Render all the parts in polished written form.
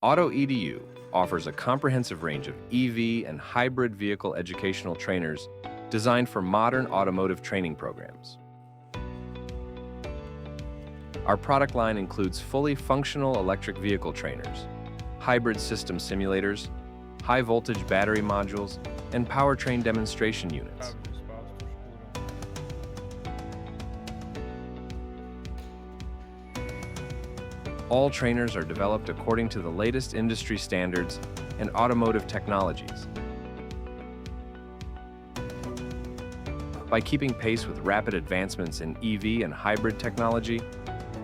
AutoEDU offers a comprehensive range of EV and hybrid vehicle educational trainers designed for modern automotive training programs. Our product line includes fully functional electric vehicle trainers, hybrid system simulators, high-voltage battery modules, and powertrain demonstration units. All trainers are developed according to the latest industry standards and automotive technologies. By keeping pace with rapid advancements in EV and hybrid technology,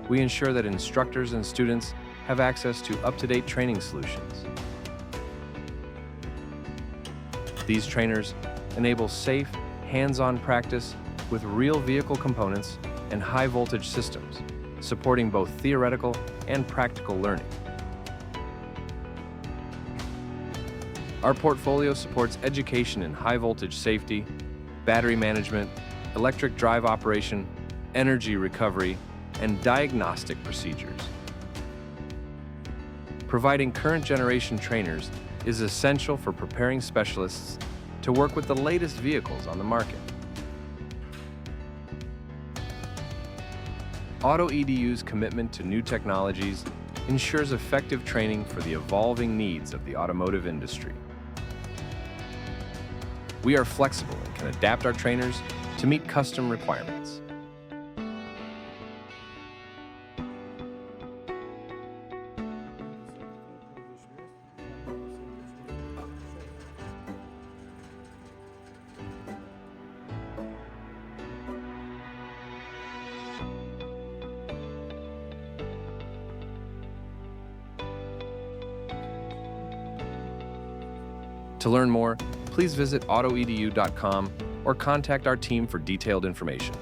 we ensure that instructors and students have access to up-to-date training solutions. These trainers enable safe, hands-on practice with real vehicle components and high-voltage systems, supporting both theoretical and practical learning. Our portfolio supports education in high-voltage safety, battery management, electric drive operation, energy recovery, and diagnostic procedures. Providing current generation trainers is essential for preparing specialists to work with the latest vehicles on the market. AutoEDU's commitment to new technologies ensures effective training for the evolving needs of the automotive industry. We are flexible and can adapt our trainers to meet custom requirements. To learn more, please visit AutoEDU.com or contact our team for detailed information.